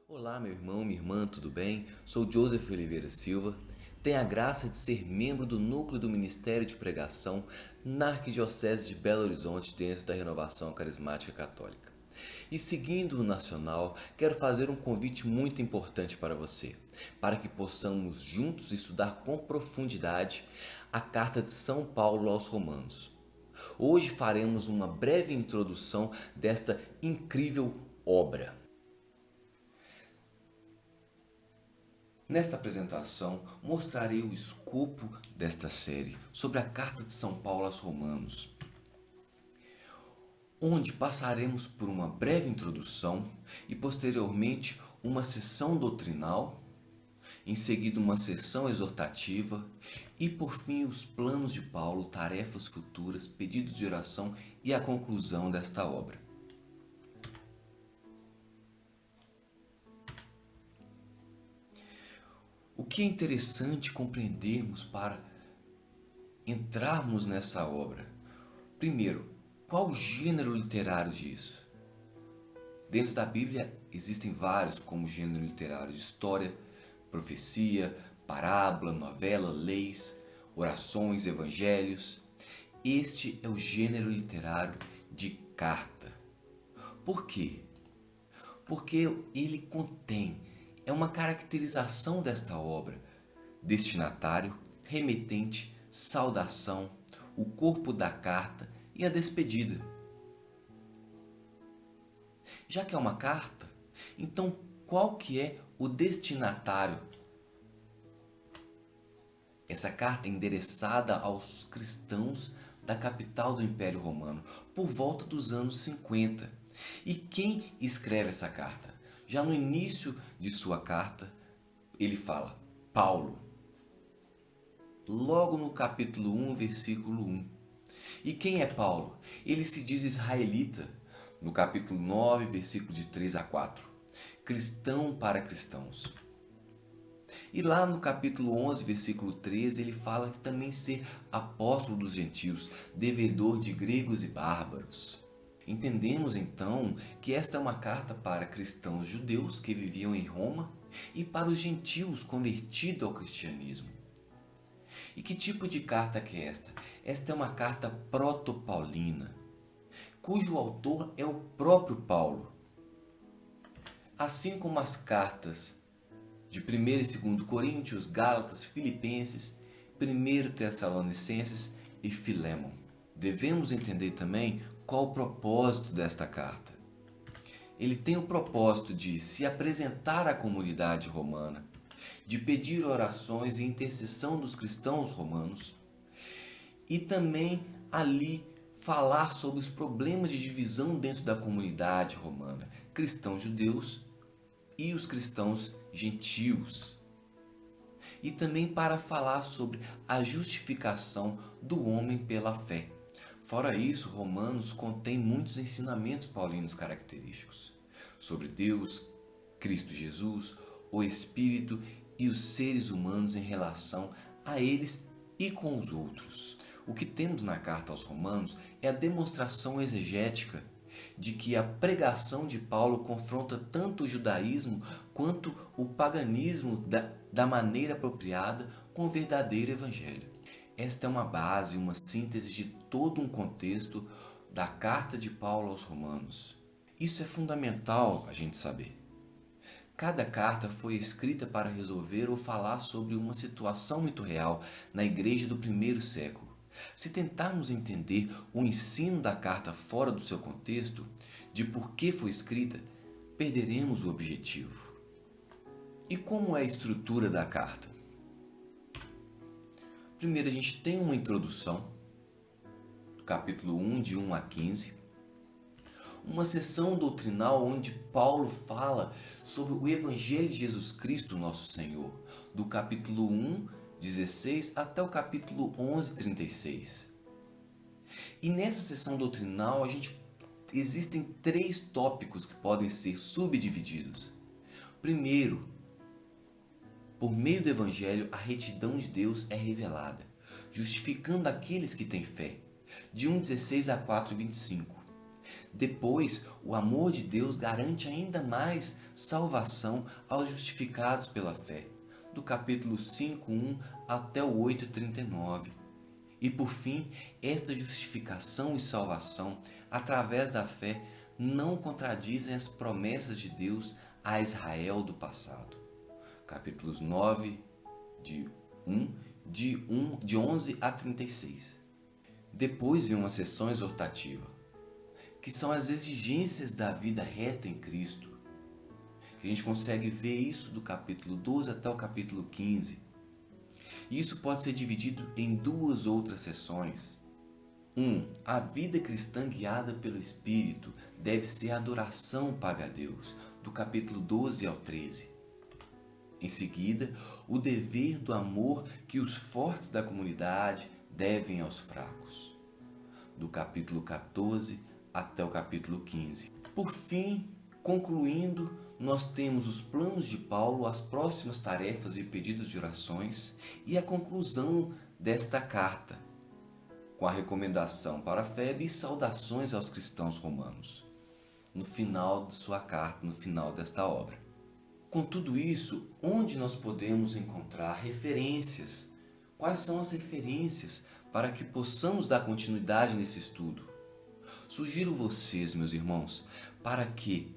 Olá, meu irmão, minha irmã, tudo bem? Sou Joseph Oliveira Silva. Tenho a graça de ser membro do núcleo do Ministério de Pregação na Arquidiocese de Belo Horizonte, dentro da Renovação Carismática Católica. E seguindo o Nacional, quero fazer um convite muito importante para você, para que possamos juntos estudar com profundidade a carta de São Paulo aos Romanos. Hoje faremos uma breve introdução desta incrível obra. Nesta apresentação, mostrarei o escopo desta série sobre a Carta de São Paulo aos Romanos, onde passaremos por uma breve introdução e posteriormente uma sessão doutrinal, em seguida uma sessão exortativa e por fim os planos de Paulo, tarefas futuras, pedidos de oração e a conclusão desta obra. O que é interessante compreendermos para entrarmos nessa obra? Primeiro, qual o gênero literário disso? Dentro da Bíblia existem vários como gênero literário de história, profecia, parábola, novela, leis, orações, evangelhos. Este é o gênero literário de carta. Por quê? Porque ele contém, é uma caracterização desta obra: destinatário, remetente, saudação, o corpo da carta e a despedida. Já que é uma carta, então qual que é o destinatário? Essa carta é endereçada aos cristãos da capital do Império Romano por volta dos anos 50. E quem escreve essa carta? Já no início de sua carta, ele fala Paulo. Logo no capítulo 1, versículo 1. E quem é Paulo? Ele se diz israelita, no capítulo 9, versículo de 3 a 4. Cristão para cristãos. E lá no capítulo 11, versículo 13, ele fala que também ser apóstolo dos gentios, devedor de gregos e bárbaros. Entendemos então que esta é uma carta para cristãos judeus que viviam em Roma e para os gentios convertidos ao cristianismo. E que tipo de carta que é esta? Esta é uma carta proto-paulina, cujo autor é o próprio Paulo. Assim como as cartas de 1 e 2 Coríntios, Gálatas, Filipenses, 1 Tessalonicenses e Filémon. Devemos entender também qual o propósito desta carta. Ele tem o propósito de se apresentar à comunidade romana, de pedir orações e intercessão dos cristãos romanos e também ali falar sobre os problemas de divisão dentro da comunidade romana, cristãos judeus e os cristãos gentios. E também para falar sobre a justificação do homem pela fé. Fora isso, Romanos contém muitos ensinamentos paulinos característicos sobre Deus, Cristo Jesus, o Espírito e os seres humanos em relação a eles e com os outros. O que temos na carta aos Romanos é a demonstração exegética de que a pregação de Paulo confronta tanto o judaísmo quanto o paganismo da maneira apropriada com o verdadeiro evangelho. Esta é uma base, uma síntese de todo um contexto da carta de Paulo aos Romanos. Isso é fundamental a gente saber. Cada carta foi escrita para resolver ou falar sobre uma situação muito real na igreja do primeiro século. Se tentarmos entender o ensino da carta fora do seu contexto, de por que foi escrita, perderemos o objetivo. E como é a estrutura da carta? Primeiro a gente tem uma introdução, capítulo 1, de 1 a 15, uma sessão doutrinal onde Paulo fala sobre o Evangelho de Jesus Cristo, nosso Senhor, do capítulo 1, 16 até o capítulo 11, 36. E nessa sessão doutrinal existem 3 tópicos que podem ser subdivididos. Primeiro, por meio do Evangelho, a retidão de Deus é revelada, justificando aqueles que têm fé, de 1,16 a 4,25. Depois, o amor de Deus garante ainda mais salvação aos justificados pela fé, do capítulo 5:1 até o 8:39. E por fim, esta justificação e salvação através da fé não contradizem as promessas de Deus a Israel do passado. Capítulos 9, de 11 a 36. Depois vem uma sessão exortativa, que são as exigências da vida reta em Cristo. A gente consegue ver isso do capítulo 12 até o capítulo 15. E isso pode ser dividido em duas outras sessões. A vida cristã guiada pelo Espírito deve ser adoração paga a Deus, do capítulo 12 ao 13. Em seguida, o dever do amor que os fortes da comunidade devem aos fracos, do capítulo 14 até o capítulo 15. Por fim, concluindo, nós temos os planos de Paulo, as próximas tarefas e pedidos de orações e a conclusão desta carta, com a recomendação para Febe e saudações aos cristãos romanos, no final de sua carta, no final desta obra. Com tudo isso, onde nós podemos encontrar referências? Quais são as referências para que possamos dar continuidade nesse estudo? Sugiro vocês, meus irmãos, para que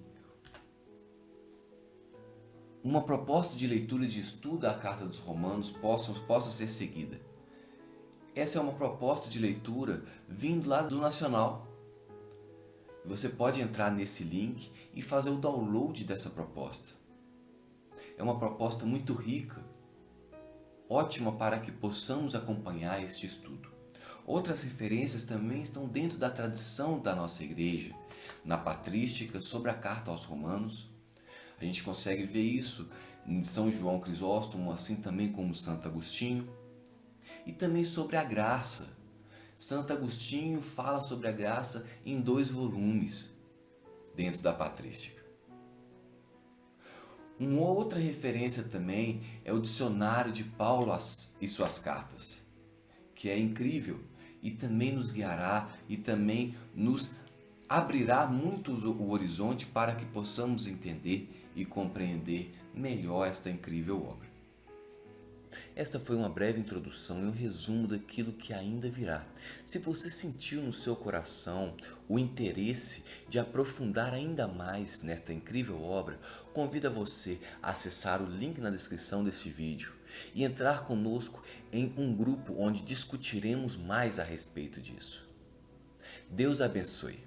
uma proposta de leitura e de estudo da Carta dos Romanos possa ser seguida. Essa é uma proposta de leitura vindo lá do Nacional. Você pode entrar nesse link e fazer o download dessa proposta. É uma proposta muito rica, ótima para que possamos acompanhar este estudo. Outras referências também estão dentro da tradição da nossa igreja, na patrística sobre a Carta aos Romanos. A gente consegue ver isso em São João Crisóstomo, assim também como Santo Agostinho. E também sobre a graça. Santo Agostinho fala sobre a graça em 2 volumes, dentro da patrística. Uma outra referência também é o dicionário de Paulo e suas cartas, que é incrível e também nos guiará e também nos abrirá muito o horizonte para que possamos entender e compreender melhor esta incrível obra. Esta foi uma breve introdução e um resumo daquilo que ainda virá. Se você sentiu no seu coração o interesse de aprofundar ainda mais nesta incrível obra, convido a você a acessar o link na descrição deste vídeo e entrar conosco em um grupo onde discutiremos mais a respeito disso. Deus abençoe.